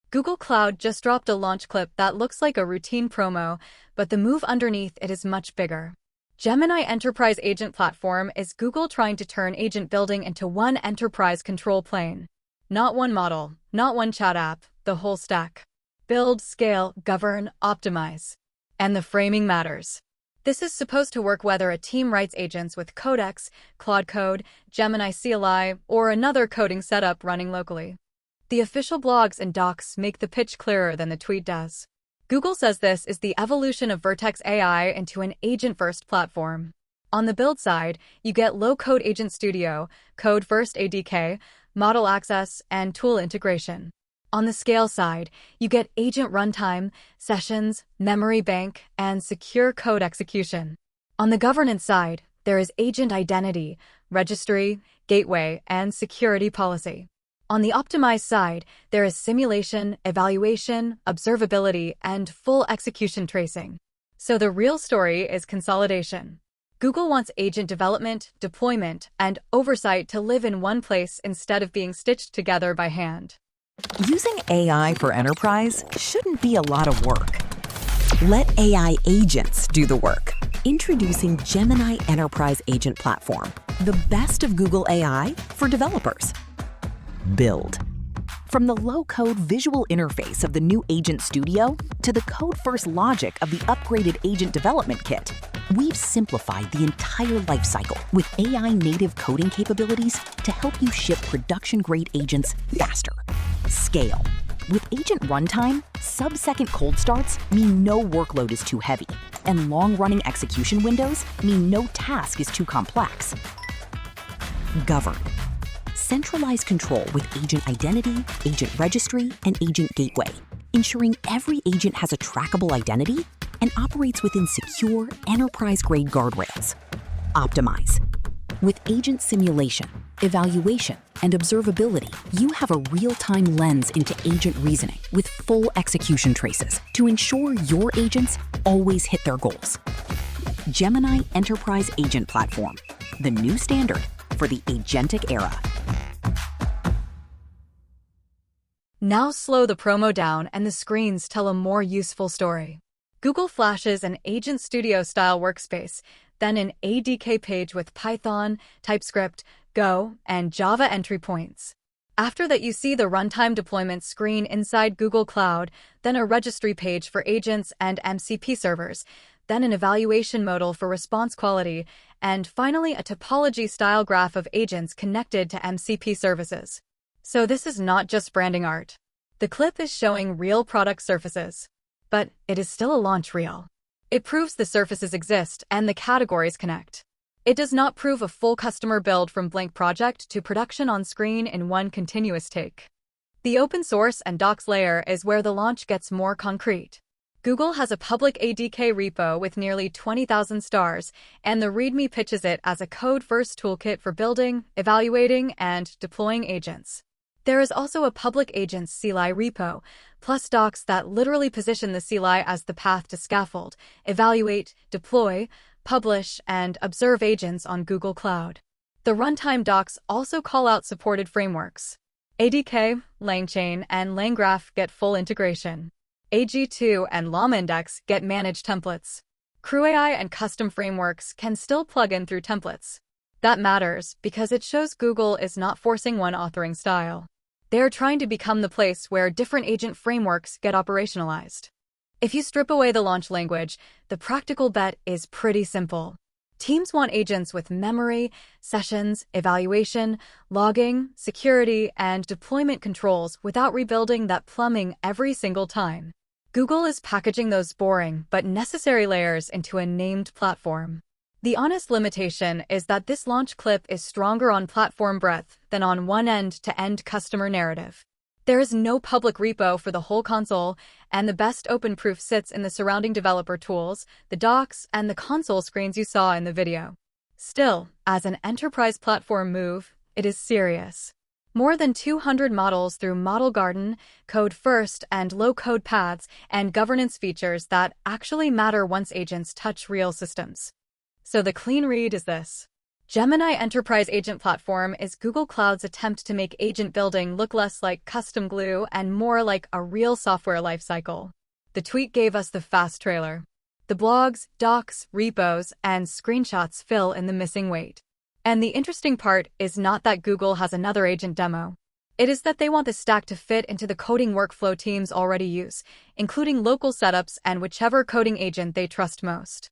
Google Cloud just dropped a launch clip that looks like a routine promo, but the move underneath it is much bigger. Gemini Enterprise Agent Platform is Google trying to turn agent building into one enterprise control plane. Not one model, not one chat app, the whole stack. Build, scale, govern, optimize. And the framing matters. This is supposed to work whether a team writes agents with Codex, Claude Code, Gemini CLI, or another coding setup running locally. The official blogs and docs make the pitch clearer than the tweet does. Google says this is the evolution of Vertex AI into an agent-first platform. On the build side, you get low-code Agent Studio, code-first ADK, model access, and tool integration. On the scale side, you get agent runtime, sessions, memory bank, and secure code execution. On the governance side, there is agent identity, registry, gateway, and security policy. On the optimized side, there is simulation, evaluation, observability, and full execution tracing. So the real story is consolidation. Google wants agent development, deployment, and oversight to live in one place instead of being stitched together by hand. Using AI for enterprise shouldn't be a lot of work. Let AI agents do the work. Introducing Gemini Enterprise Agent Platform, the best of Google AI for developers. Build. From the low-code visual interface of the new Agent Studio to the code-first logic of the upgraded Agent Development Kit, we've simplified the entire lifecycle with AI-native coding capabilities to help you ship production-grade agents faster. Scale. With Agent Runtime, sub-second cold starts mean no workload is too heavy, and long-running execution windows mean no task is too complex. Govern. Centralize control with agent identity, agent registry, and agent gateway, ensuring every agent has a trackable identity and operates within secure, enterprise-grade guardrails. Optimize. With agent simulation, evaluation, and observability, you have a real-time lens into agent reasoning with full execution traces to ensure your agents always hit their goals. Gemini Enterprise Agent Platform, the new standard for the agentic era. Now slow the promo down and the screens tell a more useful story. Google flashes an Agent Studio-style workspace, then an ADK page with Python, TypeScript, Go, and Java entry points. After that, you see the runtime deployment screen inside Google Cloud, then a registry page for agents and MCP servers, then an evaluation modal for response quality, and finally a topology-style graph of agents connected to MCP services. So this is not just branding art. The clip is showing real product surfaces. But it is still a launch reel. It proves the surfaces exist and the categories connect. It does not prove a full customer build from blank project to production on screen in one continuous take. The open source and docs layer is where the launch gets more concrete. Google has a public ADK repo with nearly 20,000 stars, and the README pitches it as a code-first toolkit for building, evaluating, and deploying agents. There is also a public Agents CLI repo, plus docs that literally position the CLI as the path to scaffold, evaluate, deploy, publish, and observe agents on Google Cloud. The runtime docs also call out supported frameworks. ADK, LangChain, and LangGraph get full integration. AG2 and LlamaIndex get managed templates. CrewAI and custom frameworks can still plug in through templates. That matters because it shows Google is not forcing one authoring style. They are trying to become the place where different agent frameworks get operationalized. If you strip away the launch language, the practical bet is pretty simple. Teams want agents with memory, sessions, evaluation, logging, security, and deployment controls without rebuilding that plumbing every single time. Google is packaging those boring but necessary layers into a named platform. The honest limitation is that this launch clip is stronger on platform breadth than on one end-to-end customer narrative. There is no public repo for the whole console, and the best open proof sits in the surrounding developer tools, the docs, and the console screens you saw in the video. Still, as an enterprise platform move, it is serious. More than 200 models through Model Garden, code first, and low-code paths, and governance features that actually matter once agents touch real systems. So the clean read is this. Gemini Enterprise Agent Platform is Google Cloud's attempt to make agent building look less like custom glue and more like a real software lifecycle. The tweet gave us the fast trailer. The blogs, docs, repos, and screenshots fill in the missing weight. And the interesting part is not that Google has another agent demo. It is that they want the stack to fit into the coding workflow teams already use, including local setups and whichever coding agent they trust most.